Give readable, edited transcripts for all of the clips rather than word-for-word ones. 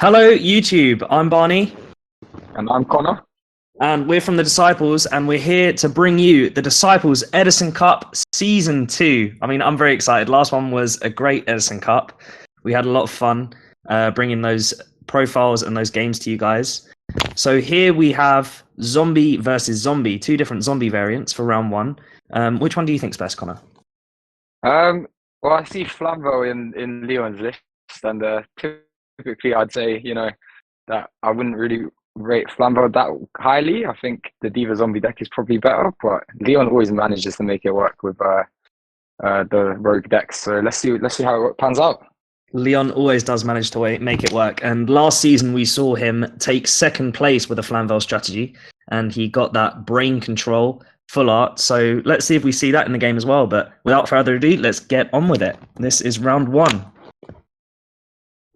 Hello, YouTube. I'm Barney, And I'm Connor. and we're from the Disciples, and we're here to bring you the Disciples Edison Cup Season 2. I mean, I'm very excited. Last one was a great Edison Cup. We had a lot of fun bringing those profiles and those games to you guys. So here we have Zombie versus Zombie, two different zombie variants for round one. Which one do you think's best, Connor? Well, I see Flamvell in Leon's list, and typically I'd say, that I wouldn't really rate Flamvell that highly. I think the Diva Zombie deck is probably better, but Leon always manages to make it work with the rogue decks. So let's see how it pans out. Leon always does manage to make it work. And last season, we saw him take second place with a Flamvell strategy, and he got that brain control full art. So let's see if we see that in the game as well. But without further ado, let's get on with it. This is round one.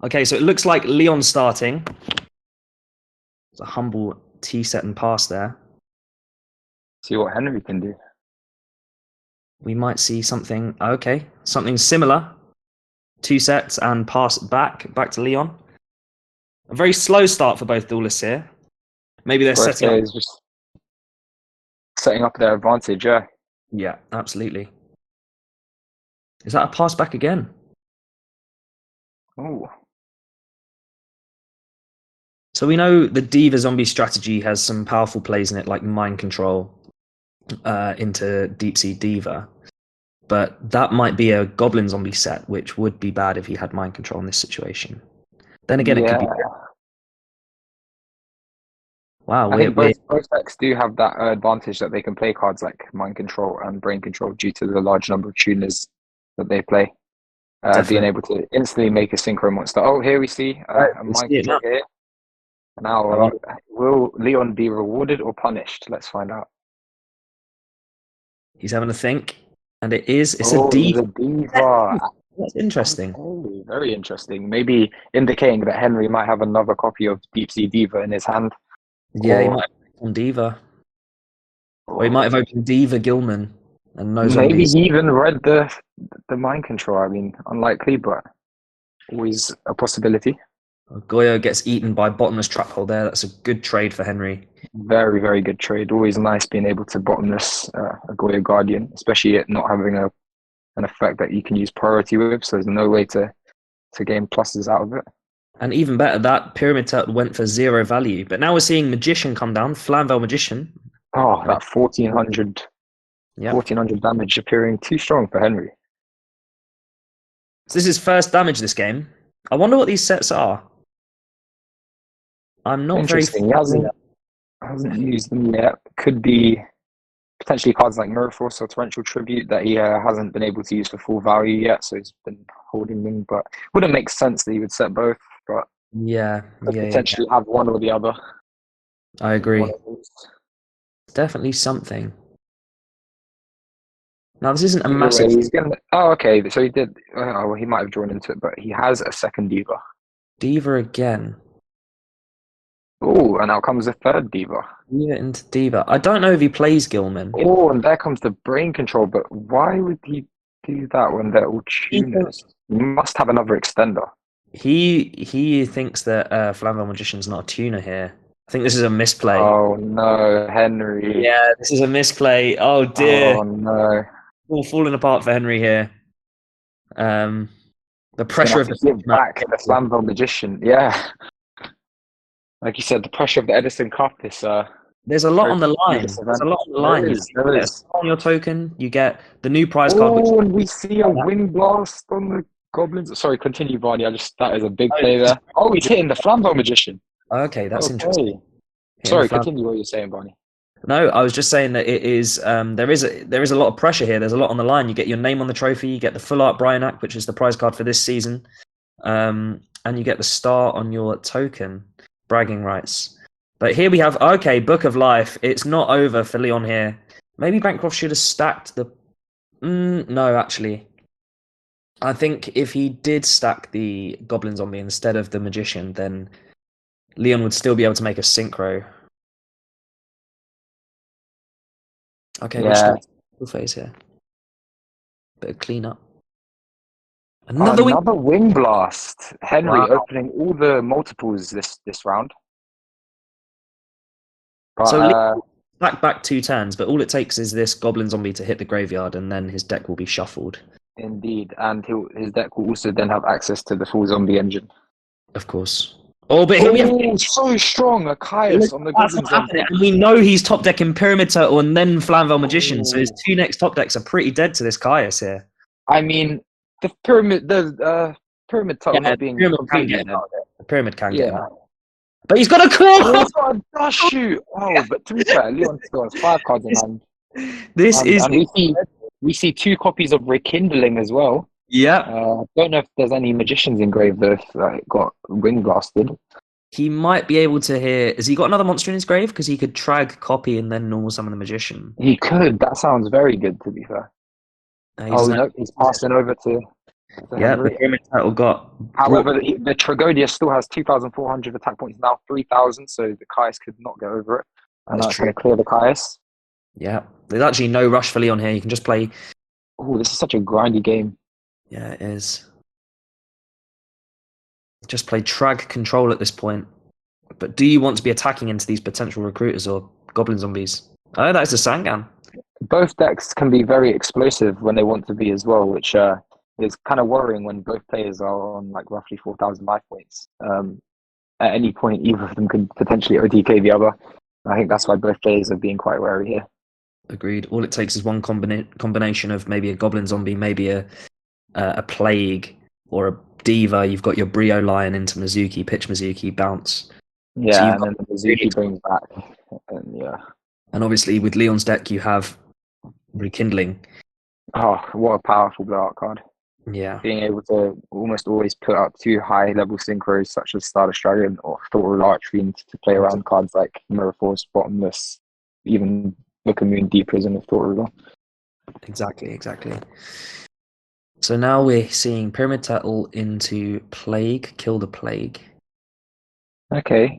Okay, so it looks like Leon starting. It's a humble T set and pass there. See what Henry can do. We might see something, okay, something similar. 2 sets and pass back to Leon. A very slow start for both duelists here. Maybe they're setting up. Just setting up their advantage, yeah. Yeah, absolutely. Is that a pass back again? Oh. So we know the Diva Zombie strategy has some powerful plays in it, like mind control into Deep Sea Diva. But that might be a Goblin Zombie set, which would be bad if he had mind control in this situation. Then again, it could be. Wow, I think both decks do have that advantage that they can play cards like mind control and brain control due to the large number of tuners that they play. Being able to instantly make a synchro monster. Oh, here we see a mind control here. Now, will Leon be rewarded or punished? Let's find out. He's having a think, and it's a Diva. Diva. That's interesting. Okay, very interesting. Maybe indicating that Henry might have another copy of Deep Sea Diva in his hand. Yeah, he might have opened Diva. Or he might have opened Diva Gilman and no zombies. Maybe he even read the mind control. I mean, unlikely, but always a possibility. Goyo gets eaten by bottomless trap hole there. That's a good trade for Henry. Very, very good trade. Always nice being able to bottomless a Goyo Guardian, especially it not having an effect that you can use priority with. So there's no way to gain pluses out of it. And even better, that Pyramid Turtle went for 0 value. But now we're seeing Magician come down, Flamvell Magician. Oh, that 1400 damage appearing too strong for Henry. So this is first damage this game. I wonder what these sets are. I'm not very... He hasn't used them yet. Could be potentially cards like Mirror Force or Torrential Tribute that he hasn't been able to use for full value yet, so he's been holding them. But wouldn't make sense that he would set both. But potentially have one or the other. I agree. Definitely something. Now this isn't a massive. Okay. So he did. Well, he might have drawn into it, but he has a second Diva. Diva again. Oh, and now comes the third Diva. Yeah, into Diva. I don't know if he plays Gilman. Oh, and there comes the brain control. But why would he do that when they're all tuners? He must have another extender. He thinks that Flamvell Magician's not a tuner here. I think this is a misplay. Oh no, Henry. Yeah, this is a misplay. Oh dear. Oh no. All falling apart for Henry here. The pressure of the back the Flamvell Magician. Yeah. Like you said, the pressure of the Edison Cup is there's a lot on the line. There's a lot on the line. There is. On your token, you get the new prize card. Oh, and we see a Wind Blast on the Goblins. Sorry, continue, Barney. That is a big play there. Oh, he's hitting the Flamvell Magician. Okay, that's interesting. Sorry, continue what you're saying, Barney. No, I was just saying that it is. There is a lot of pressure here. There's a lot on the line. You get your name on the trophy. You get the full art Bryanak, which is the prize card for this season, and you get the star on your token, bragging rights. But here we have Book of Life. It's not over for Leon here. Maybe Bancroft should have stacked the. No, actually, I think if he did stack the Goblin Zombie instead of the Magician, then Leon would still be able to make a synchro. Okay, we'll phase here. Bit of cleanup. Another wing. Another wing blast. Henry Wow. opening all the multiples this round. But So back 2 turns, but all it takes is this Goblin Zombie to hit the graveyard, and then his deck will be shuffled. indeed, and his deck will also then have access to the full zombie engine. Of course. Oh, but here we have. Oh, so strong! A Caius on the That's Goblin not Zombie. happening. And we know he's top decking Pyramid Turtle and then Flamvell Magician. So his Oh. 2 next top decks are pretty dead to this Caius here. I mean, the pyramid turtle not being Pyramid can completely get dead. him out. The Pyramid can get him Yeah. out. But he's got a Oh, claw! he's got a dust shoot. Oh, but to be fair, Leon still has 5 cards in hand. This is. And we see 2 copies of Rekindling as well. Yeah. Don't know if there's any magicians engraved though, if it got wing blasted. He might be able to hear. Has he got another monster in his grave? Because he could trag, copy, and then normal summon the Magician. He could. That sounds very good, to be fair. No, he's passing over to yeah, Henry. the Pyramid Turtle got. However, the Tragodia still has 2,400 attack points now, 3,000, so the Caius could not get over it. And that's going to clear the Caius. Yeah, there's actually no rush for Leon here. You can just play. Oh, this is such a grindy game. Yeah, it is. Just play Trag Control at this point. But do you want to be attacking into these potential recruiters or Goblin Zombies? Oh, that is a Sangan. Both decks can be very explosive when they want to be as well, which is kind of worrying when both players are on like roughly 4,000 life points. At any point, either of them could potentially OTK the other. I think that's why both players are being quite wary here. Agreed. All it takes is one combination of maybe a Goblin Zombie, maybe a Plague, or a Diva. You've got your Brio Lion into Mizuki, pitch Mizuki, bounce. Yeah, So and then the Mizuki brings back. And yeah. And obviously with Leon's deck, you have Rekindling. Oh, what a powerful blowout card. Yeah. Being able to almost always put up 2 high-level synchros such as Stardust Dragon or Thought Archfiend to play around cards like Mirror Force, Bottomless, even Book of Moon, Deep Prison of Thought Ruler. Exactly. So now we're seeing Pyramid Turtle into Plague, kill the Plague. Okay.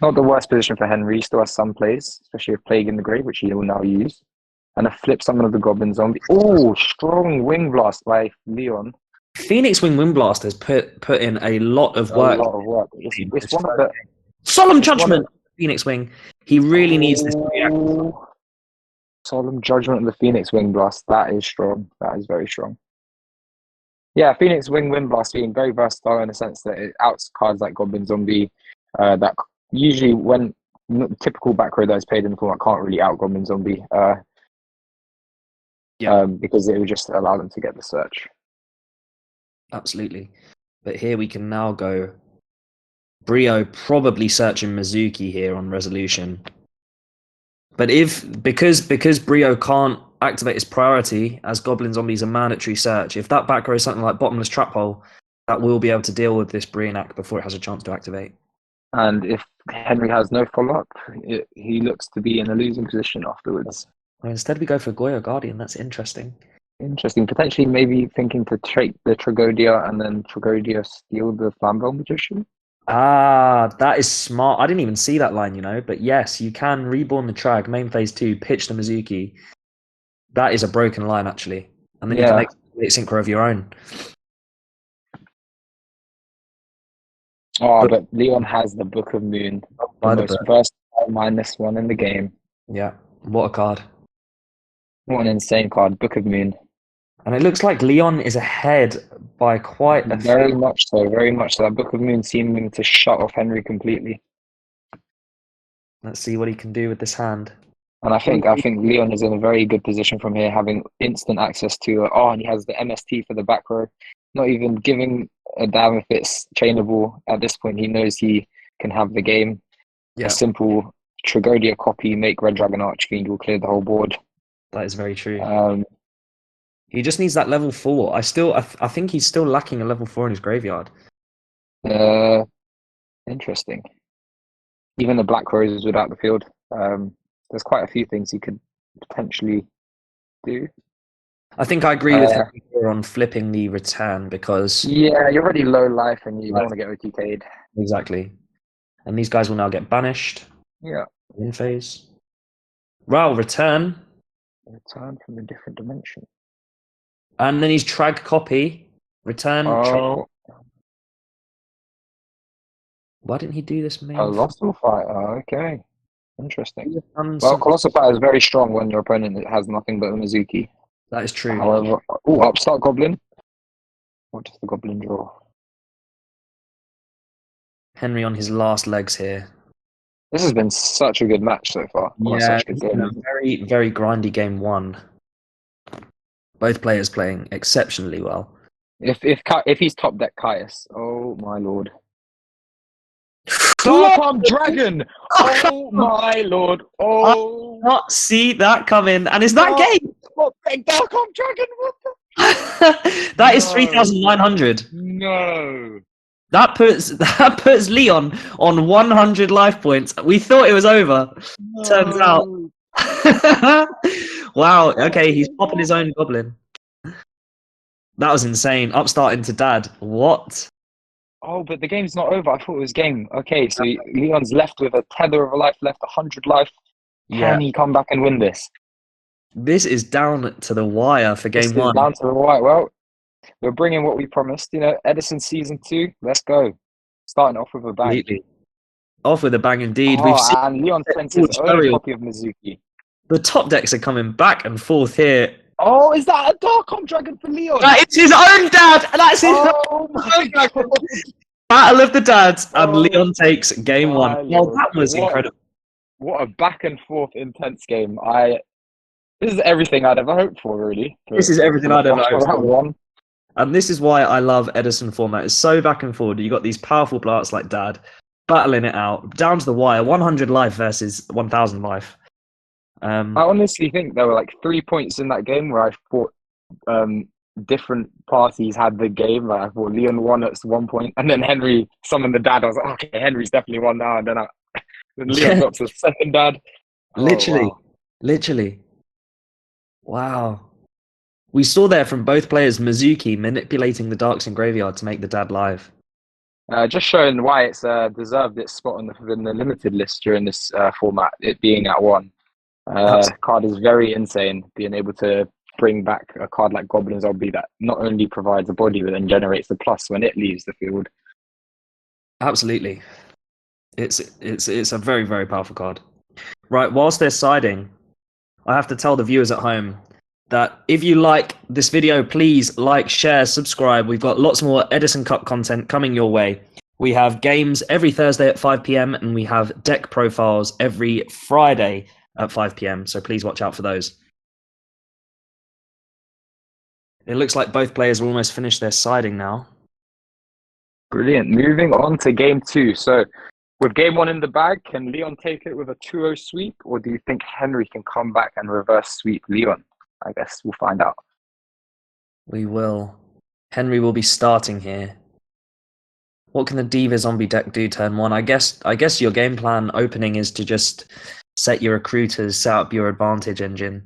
Not the worst position for Henry. He still has some plays, especially with Plague in the Grave, which he will now use. And a flip summon of the Goblin Zombie. Oh, strong Wing Blast by Leon. Phoenix Wing Windblast has put in a lot of work. It's one of the Solemn Judgment, Phoenix Wing. He really needs this. Solemn Judgment of the Phoenix Wing Blast. That is strong. That is very strong. Yeah, Phoenix Wing Windblast being very versatile in the sense that it outs cards like Goblin Zombie. That usually, when typical back row that is played in the format, can't really out Goblin Zombie. Because it would just allow them to get the search. Absolutely. But here we can now go. Brio probably searching Mizuki here on resolution. But because Brio can't activate his priority as Goblin Zombie is a mandatory search, if that back row is something like Bottomless Trap Hole, that will be able to deal with this Brianak before it has a chance to activate. And if Henry has no follow-up, he looks to be in a losing position afterwards. Well, instead we go for Goyo Guardian. That's interesting. Interesting. Potentially maybe thinking to trade the Tragodia and then Tragodia steal the Flamvell Magician. That is smart. I didn't even see that line, but yes, you can reborn the Trag, main phase 2, pitch the Mizuki. That is a broken line, actually. And then you can make a synchro of your own. But Leon has the Book of Moon, the most versatile -1 in the game. Yeah, what a card. What an insane card, Book of Moon. And it looks like Leon is ahead by quite a very much so. That Book of Moon seeming to shut off Henry completely. Let's see what he can do with this hand. And I think Leon is in a very good position from here, having instant access to and he has the MST for the back row. Not even giving a damn if it's chainable. At this point, he knows he can have the game. Yeah. A simple Tragodia copy, make Red Dragon Archfiend will clear the whole board. That is very true. He just needs that level 4. I think he's still lacking a level 4 in his graveyard. Interesting. Even the Black Roses without the field. There's quite a few things he could potentially do. I think I agree with him on flipping the return because... Yeah, you're already low life and you don't want to get OTK'd. Exactly. And these guys will now get banished. Yeah. In phase. Well, return. Return from a different dimension. And then he's Trag copy. Return. Oh, Why didn't he do this main? Colossal Fighter. Okay, interesting. He had done Well, some- Colossal Fighter is very strong when your opponent has nothing but a Mizuki. That is true. However, oh, Upstart Goblin. What does the Goblin draw? Henry on his last legs here. This has been such a good match so far. Well, Yeah, such a good it's been a game. very, very grindy game one. Both players playing exceptionally well. If he's top deck Caius, oh my lord. Dark Dragon! Oh my lord! Oh, Not see that coming, and is that game? top deck Dark Dragon! What the? That is 3,900. No. That puts Leon on 100 life points. We thought it was over. Turns out. Wow. Okay, he's popping his own goblin. That was insane. Upstart into dad. What? Oh, but the game's not over. I thought it was game. Okay, so Leon's left with a tether of a life left, 100 life. Yeah. Can he come back and win this? This is down to the wire for game This is one. down to the wire. Well, we're bringing what we promised. You know, Edison season 2. Let's go. Starting off with a bang. Completely. Off with a bang indeed. Oh, We've seen and Leon sent his own Burial. copy of Mizuki. The top decks are coming back and forth here. Oh, is that a Dark Dragon for Leon? That is his own dad. That's his Oh my god! Battle of the dads, and Oh, Leon takes game my one. Well, lord. that was What- incredible. What a back and forth intense game. This is everything I'd ever hoped for, really. This is everything I'd ever hoped for. One. And this is why I love Edison format. It's so back and forward. You got these powerful players like Dad battling it out down to the wire. 100 life versus 1,000 life. I honestly think there were like 3 points in that game where I thought different parties had the game. Like I thought Leon won at one point, and then Henry summoned the dad. I was like, okay, Henry's definitely won now. And then Leon got to the second dad. Literally. wow. Literally. Wow. We saw there from both players Mizuki manipulating the Darks in Graveyard to make the dad live. Just showing why it's deserved its spot in the limited list during this format, it being at 1. Card is very insane, being able to bring back a card like Goblin Zombie that not only provides a body but then generates the plus when it leaves the field. Absolutely. It's a very, very powerful card. Right, whilst they're siding, I have to tell the viewers at home that if you like this video, please like, share, subscribe. We've got lots more Edison Cup content coming your way. We have games every Thursday at 5 p.m. and we have deck profiles every Friday at 5 p.m. So please watch out for those. It looks like both players will almost finish their siding now. Brilliant. Moving on to game 2. So with game 1 in the bag, can Leon take it with a 2-0 sweep, or do you think Henry can come back and reverse sweep Leon? I guess we'll find out. We will. Henry will be starting here. What can the Diva zombie deck do turn 1? I guess your game plan opening is to just set your recruiters, set up your advantage engine,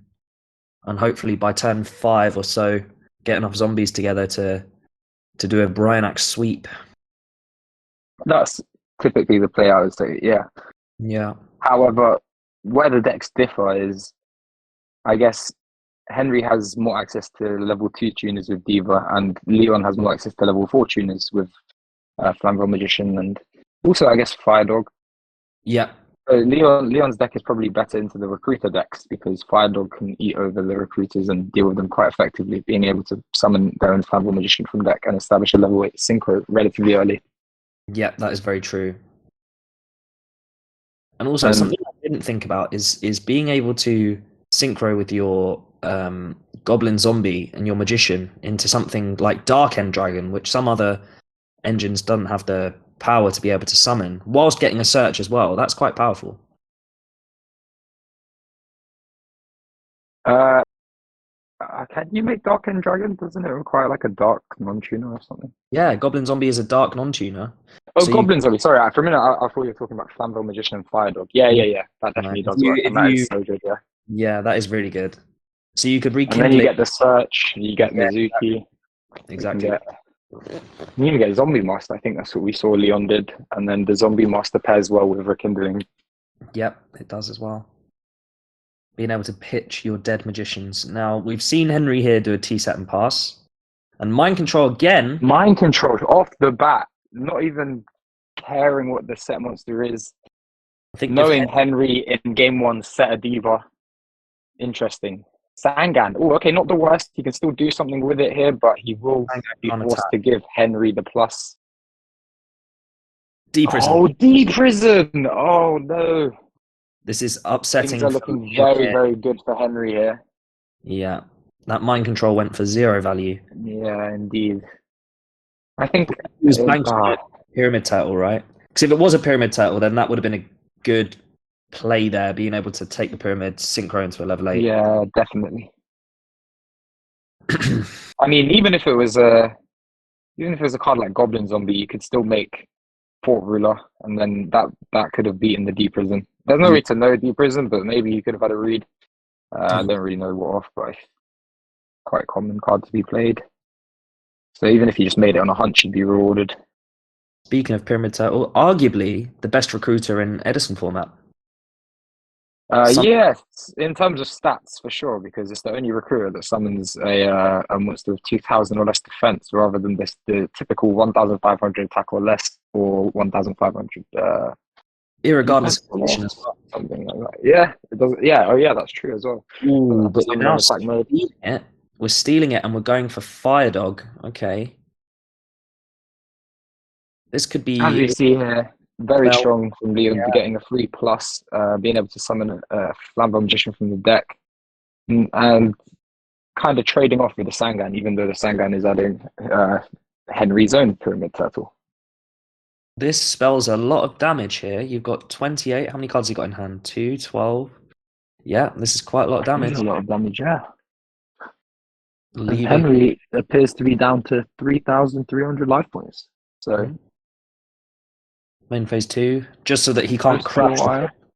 and hopefully by turn 5 or so, get enough zombies together to do a Bryonax sweep. That's typically the play I would say, yeah. Yeah. However, where the decks differ is, I guess, Henry has more access to level 2 tuners with Diva, and Leon has more access to level 4 tuners with Flamvell Magician, and also, I guess, Fire Dog. Yeah. Leon's deck is probably better into the recruiter decks because Fire Dog can eat over the recruiters and deal with them quite effectively, being able to summon their own Flamvell Magician from deck and establish a level 8 synchro relatively early. Yeah, that is very true. And also, something I didn't think about is being able to synchro with your Goblin Zombie and your Magician into something like Dark End Dragon, which some other engines don't have the power to be able to summon, whilst getting a search as well. That's quite powerful. Can you make Dark End Dragon? Doesn't it require like a dark non-tuner or something? Yeah, Goblin Zombie is a dark non-tuner. Oh, So Goblin Zombie. Sorry, for a minute I thought you were talking about Flamvell Magician and Fire Dog. Yeah. That definitely does work. And that is so good, yeah. Yeah, that is really good. So you could And rekindle then you it. get the search, you get Mizuki. Exactly. You even get Zombie Master. I think that's what we saw Leon did. And then the Zombie Master pairs well with Rekindling. Yep, it does as well. Being able to pitch your dead magicians. Now, we've seen Henry here do a T-set and pass. And mind control again. Mind control off the bat, not even caring what the set monster is. I think Knowing Henry in game 1 set a Diva. Interesting. Sangan. Oh, okay, not the worst. He can still do something with it here, but he will be forced to give Henry the plus. D-Prison. Oh, D-Prison! Oh, no. This is upsetting. Things are looking very, very good for Henry here. Yeah. That mind control went for 0 value. Yeah, indeed. I think it was pyramid turtle, right? Because if it was a pyramid turtle, then that would have been a good play there, being able to take the pyramid, synchro into a level 8. Yeah, definitely. I mean, even if it was a card like Goblin Zombie, you could still make Fort Ruler, and then that could have beaten the D Prison. There's no way to know D Prison, but maybe you could have had a read. I don't really know what off, but quite a common card to be played. So even if you just made it on a hunch, you'd be rewarded. Speaking of Pyramid Turtle, arguably the best recruiter in EDISON format. Yes, in terms of stats, for sure, because it's the only recruiter that summons a monster with 2,000 or less defense, rather than the typical 1,500 attack or less, or 1,500. Irregardless of condition as well. Something like that. Yeah, it does. Yeah, oh yeah, that's true as well. Ooh, but we're now stealing it. We're stealing it, and we're going for Fire Dog. Okay. This could be. As we see here, very strong from Leon, getting a 3+, being able to summon a Flamvell Magician from the deck, and kind of trading off with the Sangan, even though the Sangan is adding Henry's own Pyramid Turtle. This spells a lot of damage here. You've got 28. How many cards have you got in hand? 2, 12. Yeah, this is quite a lot of damage. A lot of damage, yeah. And Henry appears to be down to 3,300 life points. So. Main phase 2, just so that he can't crash.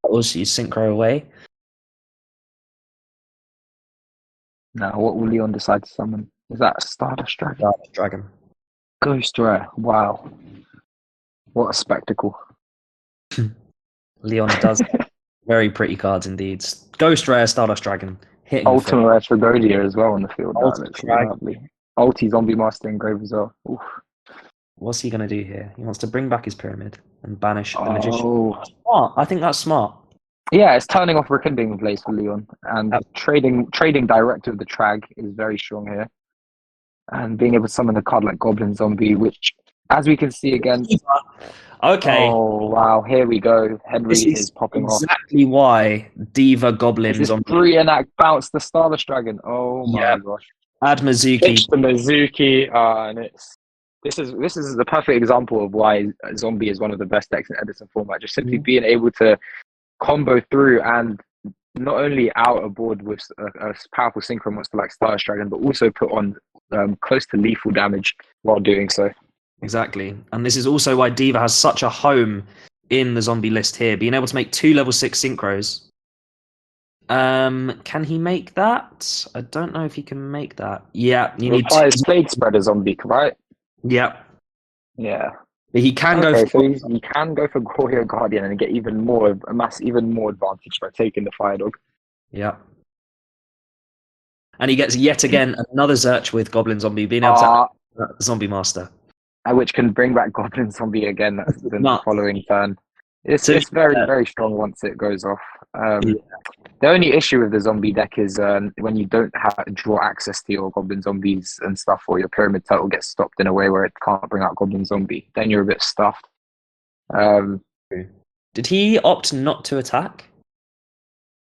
Also, you synchro away. Now, what will Leon decide to summon? Is that a Stardust Dragon? Stardust Dragon. Ghost Rare. Wow. What a spectacle. Leon does very pretty cards indeed. Ghost Rare, Stardust Dragon. Hitting Ultimate Rare Tragodia as well on the field. Ulti Zombie Master Engrave as well. Oof. What's he going to do here? He wants to bring back his pyramid and banish the magician. Smart. I think that's smart. Yeah, it's turning off Rekindling plays for Leon. And trading direct with the Trag is very strong here. And being able to summon a card like Goblin Zombie, which, as we can see again... Okay. Oh, wow. Here we go. Henry is popping off. Exactly why Diva Goblin Zombie... Brionac bounce the Stardust Dragon. Oh, my gosh. Add Mizuki. It's the Mizuki, and this is the perfect example of why Zombie is one of the best decks in EDISON format. Just simply being able to combo through and not only out a board with a powerful synchro monster like Stardust Dragon, but also put on close to lethal damage while doing so. Exactly. And this is also why Diva has such a home in the zombie list here, being able to make 2 level 6 synchros. Can he make that? I don't know if he can make that. Yeah, you need to... Plague Spreader Zombie, right? Yeah. Yeah. But he can go for... So he can go for Goyo Guardian and get even more advantage by taking the Fire Dog. Yeah. And he gets yet again another search with Goblin Zombie, being able to Zombie Master. Which can bring back Goblin Zombie again the following turn. It's very, very strong once it goes off. The only issue with the zombie deck is when you don't draw access to your Goblin Zombies and stuff, or your Pyramid Turtle gets stopped in a way where it can't bring out Goblin Zombie, then you're a bit stuffed. Did he opt not to attack?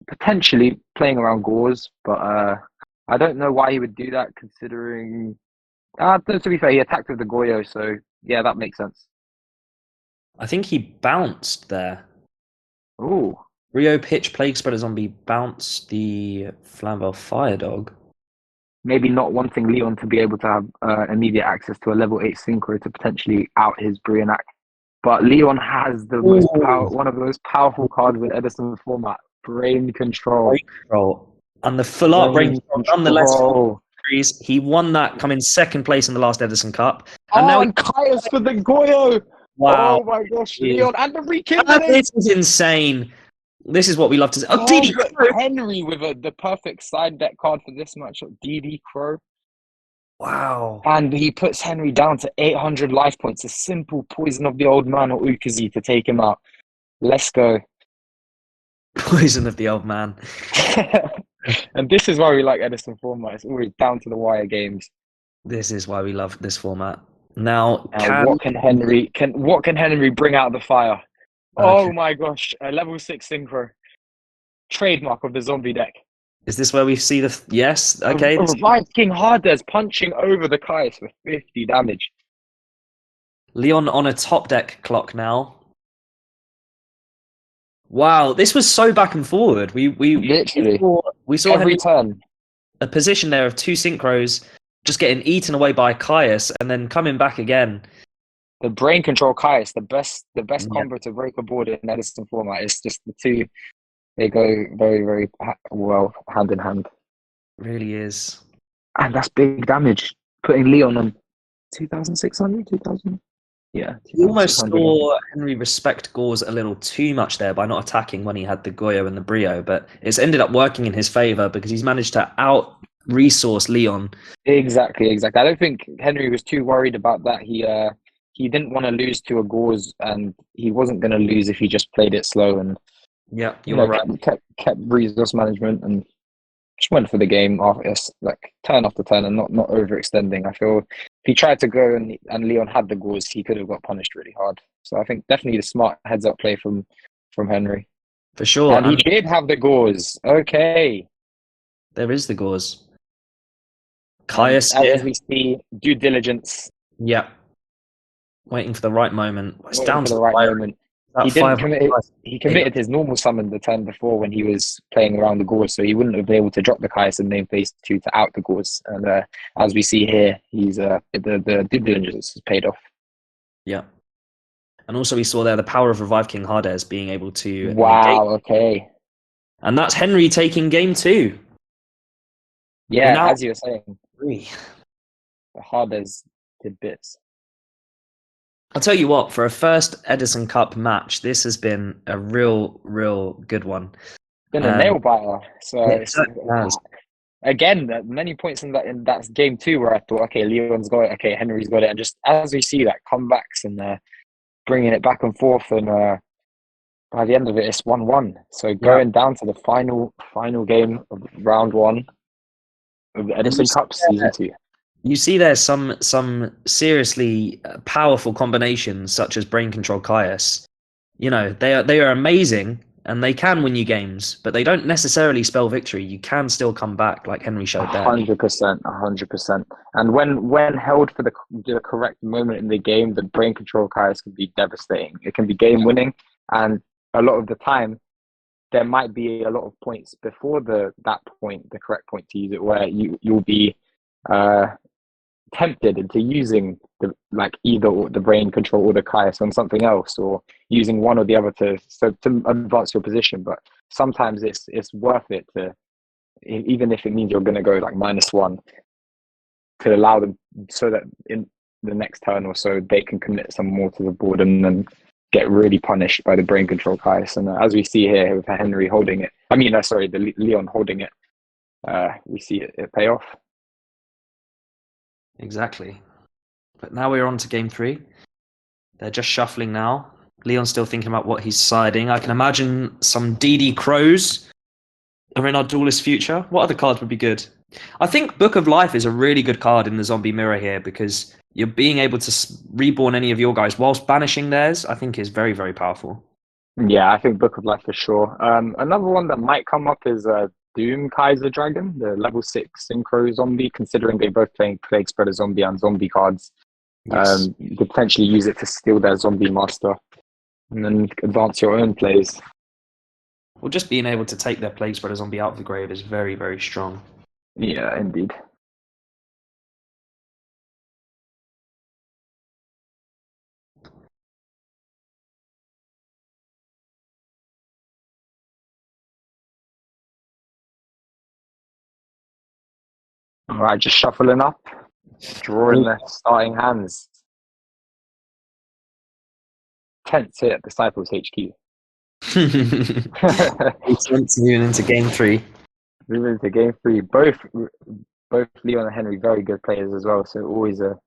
Potentially playing around Gauze, but I don't know why he would do that, considering... to be fair, he attacked with the Goyo, so yeah, that makes sense. I think he bounced there. Ooh. Rio Pitch Plague Spreader Zombie bounced the Flamvell Fire Dog. Maybe not wanting Leon to be able to have immediate access to a level 8 synchro to potentially out his Brionac. But Leon has one of the most powerful cards in EDISON format, Brain Control. And the full art Brain Control, nonetheless, he won that, coming second place in the last EDISON Cup. And now Caius for the Goyo! Wow. Oh my gosh, Leon, and the rekindling! This is insane. This is what we love to see. Henry with the perfect side deck card for this matchup, DD Crow. Wow. And he puts Henry down to 800 life points. A simple poison of the old man or Ukazi to take him out. Let's go. Poison of the old man. And this is why we like Edison format. It's always down to the wire games. This is why we love this format. Now, What can Henry bring out of the fire? Okay. Oh my gosh, a level 6 synchro. Trademark of the zombie deck. Is this where we see the... Yes, okay. A revived King Hades punching over the Kais for 50 damage. Leon on a top deck clock now. Wow, this was so back and forward. Literally. We saw Every turn. a position there of 2 synchros just getting eaten away by Caius and then coming back again. The brain control Caius, the best combo to break a board in Edison format. It's just the two. They go very, very well hand in hand. Really is. And that's big damage. Putting Leon on 2,600, 2,000. Yeah. You almost saw Henry respect Gauze a little too much there by not attacking when he had the Goyo and the Brio, but it's ended up working in his favor because he's managed to out-resource Leon. Exactly. I don't think Henry was too worried about that. He didn't want to lose to a Gauze, and he wasn't going to lose if he just played it slow and kept resource management and just went for the game after turn after turn and not overextending. I feel if he tried to go and Leon had the Gauze, he could have got punished really hard. So I think definitely the smart heads up play from Henry. For sure. And he did have the Gauze. Okay. There is the Gauze. Caius as we see, due diligence. Yeah. Waiting for the right moment. It's Waiting down for to the right moment. He didn't commit. He committed 8. his normal summon the turn before when he was playing around the Gauze, so he wouldn't have been able to drop the Caius and name phase 2 to out the Gauze. And as we see here, he's the due diligence has paid off. Yeah. And also we saw there the power of Revive King Hades being able to Wow, negate. okay. And that's Henry taking game 2. Yeah, now, as you were saying. 3. The Hades did bits. I'll tell you what, for a first Edison Cup match, this has been a real good one. Been a nail biter. So has. Again, many points in that game 2 where I thought, okay, Leon's got it, okay, Henry's got it, and just as we see that comebacks and bringing it back and forth, and by the end of it, it's 1-1. So going down to the final game of round 1 of the Edison Cup season 2. You see there's some seriously powerful combinations such as Brain Control Caius. You know, they are amazing and they can win you games, but they don't necessarily spell victory. You can still come back like Henry showed there. 100%. And when held for the correct moment in the game, the Brain Control Caius can be devastating. It can be game winning, and a lot of the time there might be a lot of points before that point, the correct point to use it, where you'll be tempted into using either the Brain Control or the Caius on something else, or using one or the other to advance your position. But sometimes it's worth it to, even if it means you're going to go like -1, to allow them so that in the next turn or so they can commit some more to the board and then get really punished by the Brain Control Caius. And as we see here with Henry holding it, the Leon holding it, we see it pay off. Exactly. But now we're on to game 3. They're just shuffling now. Leon's still thinking about what he's siding. I can imagine some DD Crows are in our duelist future. What other cards would be good? I think Book of Life is a really good card in the Zombie Mirror here because you're being able to reborn any of your guys whilst banishing theirs, I think is very, very powerful. Yeah, I think Book of Life for sure. Another one that might come up is Doom Kaiser Dragon, the level 6 synchro zombie, considering they both playing Plague Spreader zombie and zombie cards. Yes. You could potentially use it to steal their zombie master and then advance your own plays. Well, just being able to take their Plague Spreader zombie out of the grave is very, very strong. Yeah, indeed. All right, just shuffling up, drawing the starting hands. Tense here at Disciples HQ. It's moving into game 3. Moving into game 3. Both both Leon and Henry very good players as well. So always a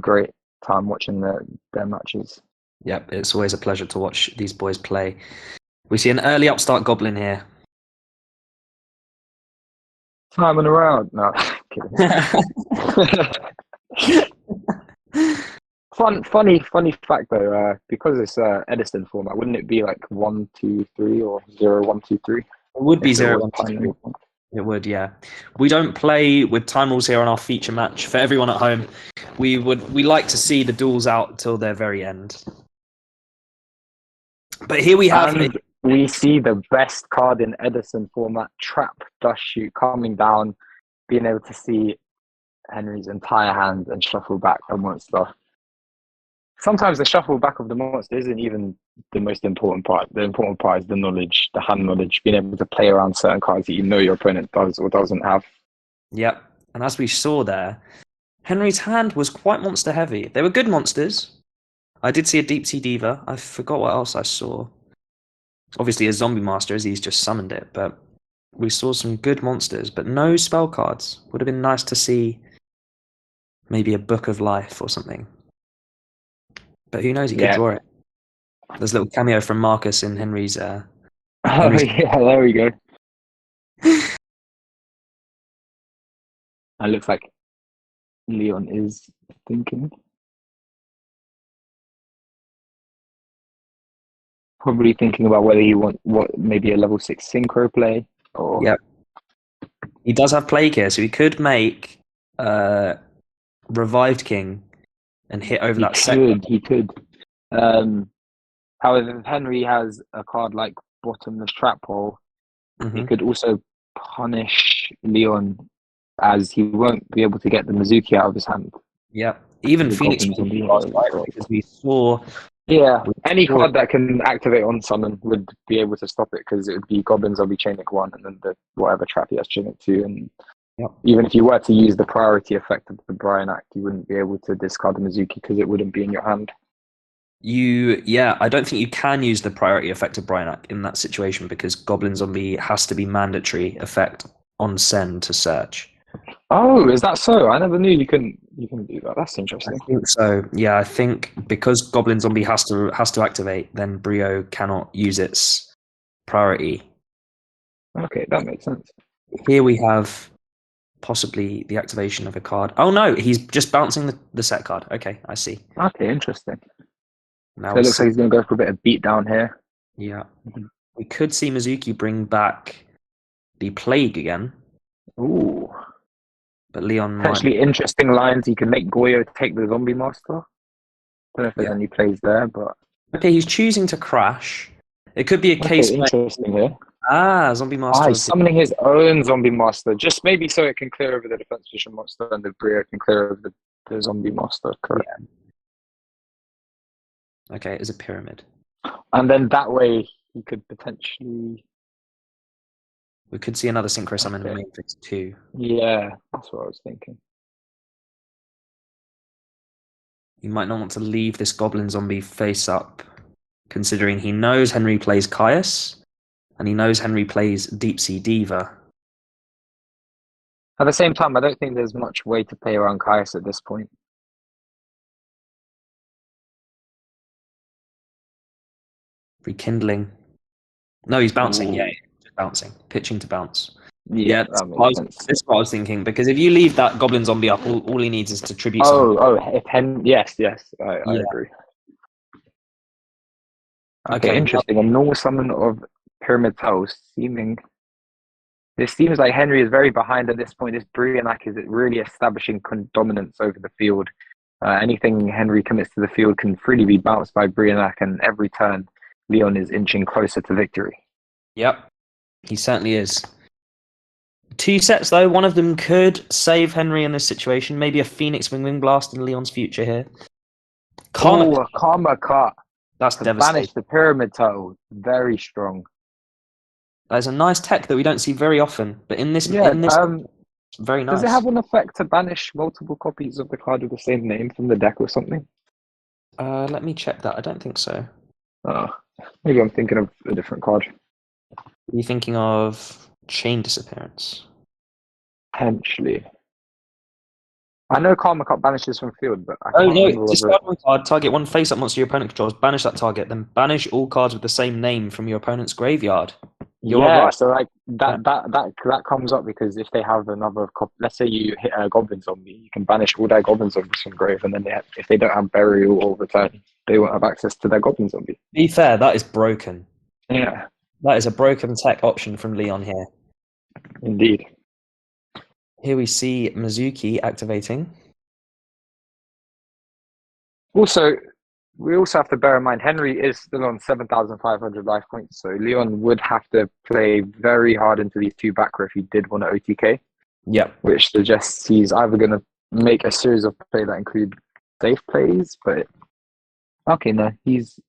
great time watching their matches. Yep, it's always a pleasure to watch these boys play. We see an early upstart Goblin here. Time and around. No, funny fact though, because it's EDISON format, wouldn't it be like 1-2-3 or 0-1-2-3? It would be 0-1-2-3. It would, yeah. We don't play with time rules here on our feature match. For everyone at home, we like to see the duels out till their very end. But here we have... And we see the best card in EDISON format, Trap Dust Shoot, coming down, being able to see Henry's entire hand and shuffle back the monster. Sometimes the shuffle back of the monster isn't even the most important part. The important part is the knowledge, the hand knowledge, being able to play around certain cards that you know your opponent does or doesn't have. Yep. And as we saw there, Henry's hand was quite monster heavy. They were good monsters. I did see a Deep Sea Diva. I forgot what else I saw. Obviously a Zombie Master, as he's just summoned it, but we saw some good monsters, but no spell cards. Would have been nice to see maybe a Book of Life or something. But who knows, he could draw it. There's a little cameo from Marcus in Henry's... Oh, yeah, there we go. It looks like Leon is thinking. Probably thinking about whether he want maybe a level 6 synchro play. Or... Yep. He does have Plague here, so he could make Revived King and hit over that second. He could. However, if Henry has a card like Bottomless Trap Hole, he could also punish Leon, as he won't be able to get the Mizuki out of his hand. Yeah, even Phoenix because we saw... Yeah, any card that can activate on summon would be able to stop it, because it would be Goblin Zombie Chain Link 1 and then whatever trap he has Chain Link 2. And even if you were to use the priority effect of the Brian Act, you wouldn't be able to discard the Mizuki because it wouldn't be in your hand. I don't think you can use the priority effect of Brian Act in that situation, because Goblin Zombie has to be mandatory effect on send to search. Oh, is that so? I never knew you couldn't do that. That's interesting. I think so. Yeah, I think because Goblin Zombie has to activate, then Brio cannot use its priority. Okay, that makes sense. Here we have possibly the activation of a card. Oh no, he's just bouncing the set card. Okay, I see. Okay, interesting. Now so it looks like he's going to go for a bit of beat down here. Yeah. We could see Mizuki bring back the Plague again. Ooh. But Leon potentially interesting lines. He can make Goyo take the Zombie Master. Don't know if there's any plays there, but... Okay, he's choosing to crash. It could be a case... interesting here. Zombie Master. He's summoning his own Zombie Master, just maybe so it can clear over the defense position monster and the Brio can clear over the Zombie Master, correct? Yeah. Okay, it is a pyramid. And then that way he could potentially... We could see another Synchro Summon in main phase 2. Yeah, that's what I was thinking. You might not want to leave this Goblin Zombie face up, considering he knows Henry plays Caius, and he knows Henry plays Deep Sea Diva. At the same time, I don't think there's much way to play around Caius at this point. Rekindling. No, he's bouncing. Yeah, just bouncing. Pitching to bounce. Yeah, that's what I was thinking. Because if you leave that Goblin Zombie up, all he needs is to tribute. Yes, I agree. Okay, interesting. A normal summon of Pyramid Toes seeming... This seems like Henry is very behind at this point. This Brianak is really establishing dominance over the field. Anything Henry commits to the field can freely be bounced by Brianak, and every turn, Leon is inching closer to victory. Yep, he certainly is. 2 sets, though. One of them could save Henry in this situation. Maybe a Phoenix Wing Blast in Leon's future here. Karma Cut. That's devastating. Banish the Pyramid Toe. Very strong. There's a nice tech that we don't see very often, but in this, very nice. Does it have an effect to banish multiple copies of the card with the same name from the deck or something? Let me check that. I don't think so. Maybe I'm thinking of a different card. Are you thinking of Chain Disappearance? Potentially. I know Karma Cup banishes from field, but I Oh can't no, remember whether. discard one card, target one face-up monster your opponent controls, banish that target, then banish all cards with the same name from your opponent's graveyard. You are Yeah, right. so like Yeah. that comes up because if they have another, let's say you hit a Goblin Zombie, you can banish all their Goblin Zombies from grave, and then if they don't have Burial or Return, they won't have access to their Goblin Zombie. Be fair, that is broken. Yeah, That is a broken tech option from Leon here. indeed. Here we see Mizuki activating. Also, we also have to bear in mind Henry is still on 7,500 life points, so Leon would have to play very hard into these two back row if he did want to OTK. Yeah. Which suggests he's either going to make a series of play that include safe plays, but okay, no, he's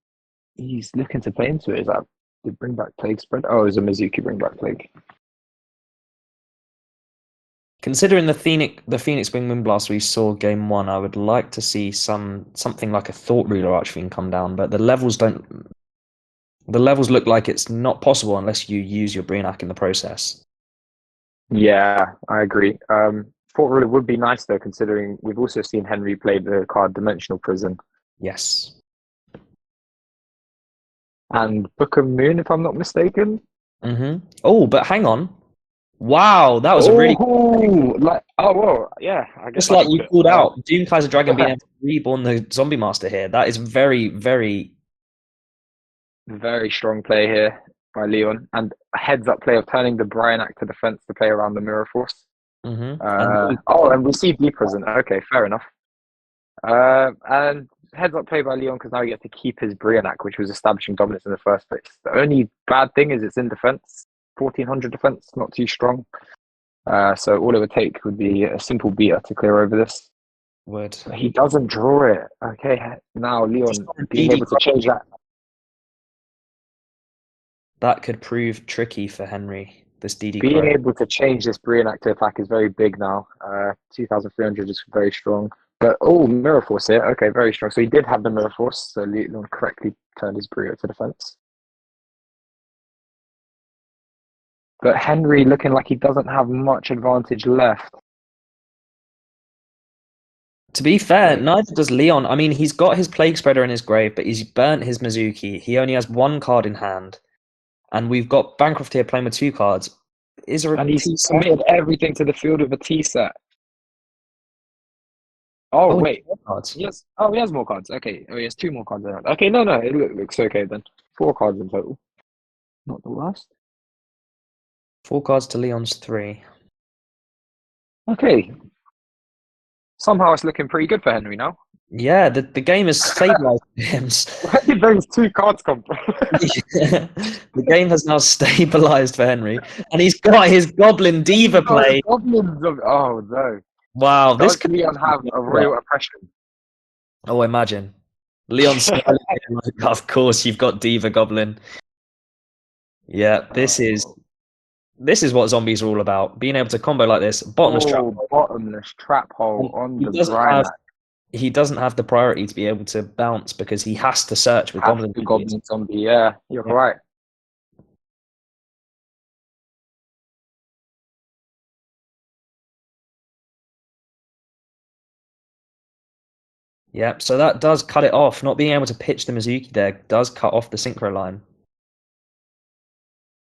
looking to play into it. Is that the bring back plague spread? Oh, it's a Mizuki bring back plague. Considering the Phoenix Wing Windblast we saw game 1, I would like to see something like a Thought Ruler Archfiend come down, but the levels look like it's not possible unless you use your Brionac in the process. Yeah, I agree. Thought Ruler would be nice though, considering we've also seen Henry play the card Dimensional Prison. Yes. And Book of Moon, if I'm not mistaken. Mm-hmm. Oh, but hang on. Wow, that was a really well, yeah. I guess just like you called out Doomkaiser Dragon being able to reborn the Zombie Master here. That is very, very, very strong play here by Leon, and a heads-up play of turning the Brionac to defense to play around the Mirror Force. mm-hmm. And we see Deep Prison. Okay, fair enough. And heads-up play by Leon because now he gets to keep his Brionac, which was establishing dominance in the first place. The only bad thing is it's in defense, 1400 defense, not too strong. So all it would take would be a simple beater to clear over this. Would. But he doesn't draw it. Okay, now Leon being able to change that. That could prove tricky for Henry, this DD Being Crow. able to change this Brionac to attack is very big now. 2,300 is very strong. But, Mirror Force here. Okay, very strong. So he did have the Mirror Force, so Leon correctly turned his Brio to defense. But Henry looking like he doesn't have much advantage left. To be fair, neither does Leon. I mean, he's got his Plague Spreader in his grave, but he's burnt his Mizuki. He only has one card in hand. And we've got Bancroft here playing with 2 cards. Is there and he's committed everything to the field with a T set. Oh, wait. Yes. Oh, he has more cards. Okay. Oh, he has 2 more cards. Okay, no. It looks okay then. 4 cards in total. Not the worst. 4 cards to Leon's 3. Okay. Somehow it's looking pretty good for Henry now. Yeah, the game has stabilized him. Where did those 2 cards come from? The game has now stabilized for Henry, and he's got his Goblin Diva play. Goblins oh no! Wow, Does Leon have a real oppression? Oh, imagine Leon's. Of course, you've got Diva Goblin. Yeah, this is what zombies are all about. Being able to combo like this, bottomless trap hole on the Brionac. He doesn't have the priority to be able to bounce because he has to search with Goblin Zombie. Yeah, you're right. Yep, so that does cut it off. Not being able to pitch the Mizuki there does cut off the synchro line.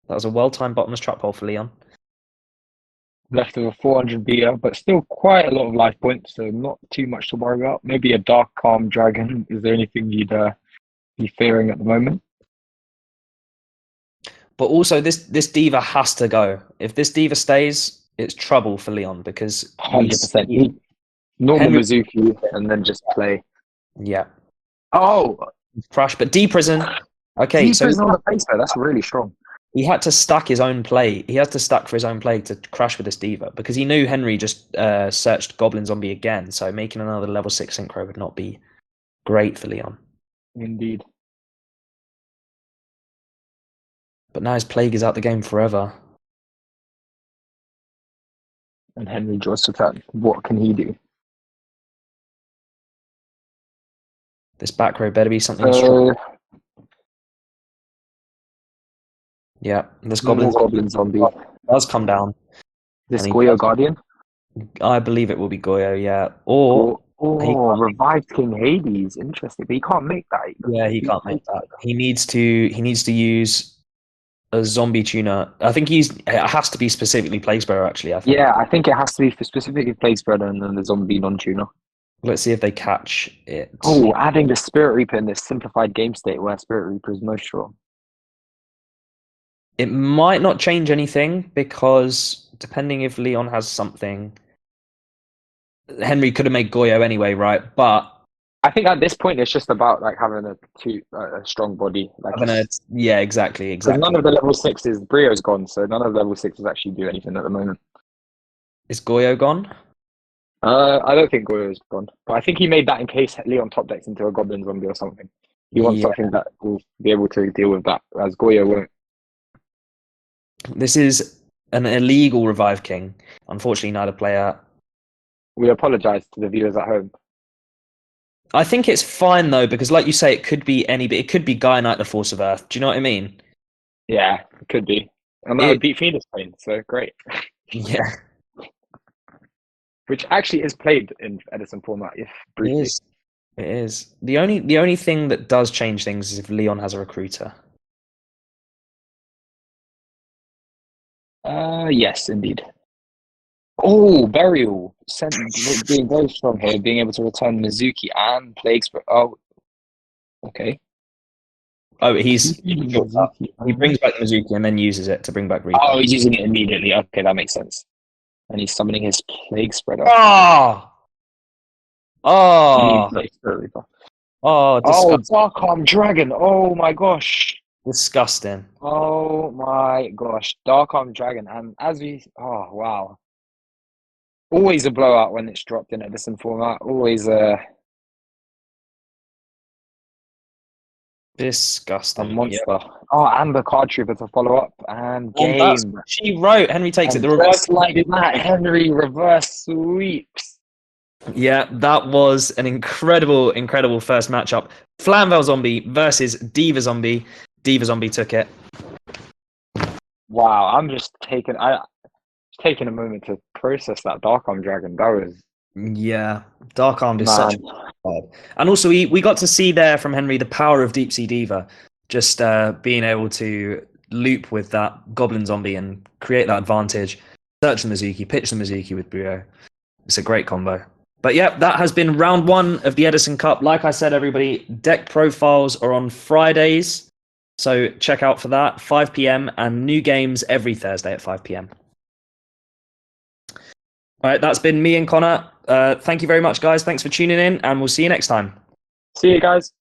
That was a well-timed bottomless trap hole for Leon. Left of a 400 beater, but still quite a lot of life points, so not too much to worry about. Maybe a Dark Calm Dragon. Is there anything you'd be fearing at the moment? But also, this Diva has to go. If this Diva stays, it's trouble for Leon because 100%. Normal Mizuki and then just play. Yeah. Oh, crush, but D Prison. Okay, D Prison on the face there. That's really strong. He had to stack his own play. He had to stack for his own play to crash with this Diva because he knew Henry just searched Goblin Zombie again. So making another level 6 synchro would not be great for Leon. Indeed. But now his Plague is out the game forever. And Henry draws to turn. What can he do? This back row better be something strong. Yeah, this Goblin Zombie does come down. This Goyo Guardian? I believe it will be Goyo, yeah. Or Cool. he Oh, can't, revived King Hades. Interesting, but he can't make that. He doesn't yeah, have he deep can't make face that. spreader. He needs to use a zombie tuner. I think it has to be specifically Plague Spreader, actually, I think. Yeah, I think it has to be for specifically play spreader and then the zombie non-tuner. Let's see if they catch it. Oh, adding the Spirit Reaper in this simplified game state where Spirit Reaper is most strong. It might not change anything because depending if Leon has something, Henry could have made Goyo anyway, right? But I think at this point it's just about like having a strong body, like having a yeah, exactly, because none exactly. of the level sixes, Brio's gone, so none of the level sixes actually do anything at the moment. Is Goyo gone? I don't think Goyo's gone, but I think he made that in case Leon top decks into a Goblin Zombie or something. He wants Yeah. something that will be able to deal with that, as Goyo won't. This is an illegal revive king. Unfortunately, neither player. We apologize to the viewers at home. I think it's fine though, because like you say, it could be any, but it could be Guy Knight, the Force of Earth. Do you know what I mean? Yeah, it could be, and that would It beat Phoenix Plane, so great. yeah, Which actually is played in Edison format, if it briefly. is. It is. The only thing that does change things is if Leon has a recruiter. Yes, indeed. Oh, Burial. Being very strong here, being able to return Mizuki and Plagues. Oh, okay. Oh, he built up. Mizuki. He brings back the Mizuki and then uses it to bring back Oh, Reaper. he's using it immediately. Okay, that makes sense. And he's summoning his Plague Spreader. Oh, You mean oh, Plague Spreader Reaper. oh, Oh, Dark Dragon. Oh my gosh. disgusting. Oh my gosh. Dark Dragon. And oh wow. Always a blowout when it's dropped in Edison format. Always a Disgusting. Yeah. monster. Oh, and the card trooper to follow up and And that's game. what she wrote. Henry takes it. And The revive. just like that, Henry reverse sweeps. Yeah, that was an incredible, incredible first matchup. Flamvell Zombie versus Diva Zombie. Diva Zombie took it. Wow, I'm just taking a moment to process that Dark Dragon. That was Yeah, Dark Armed is such man. a card. And also, we got to see there from Henry the power of Deep Sea Diva, just being able to loop with that Goblin Zombie and create that advantage. Search the Mizuki, pitch the Mizuki with Brio. It's a great combo. But yeah, that has been round one of the Edison Cup. Like I said, everybody, deck profiles are on Fridays. So check out for that, 5 p.m. and new games every Thursday at 5 p.m. All right, that's been me and Connor. Thank you very much, guys. Thanks for tuning in, and we'll see you next time. See you guys.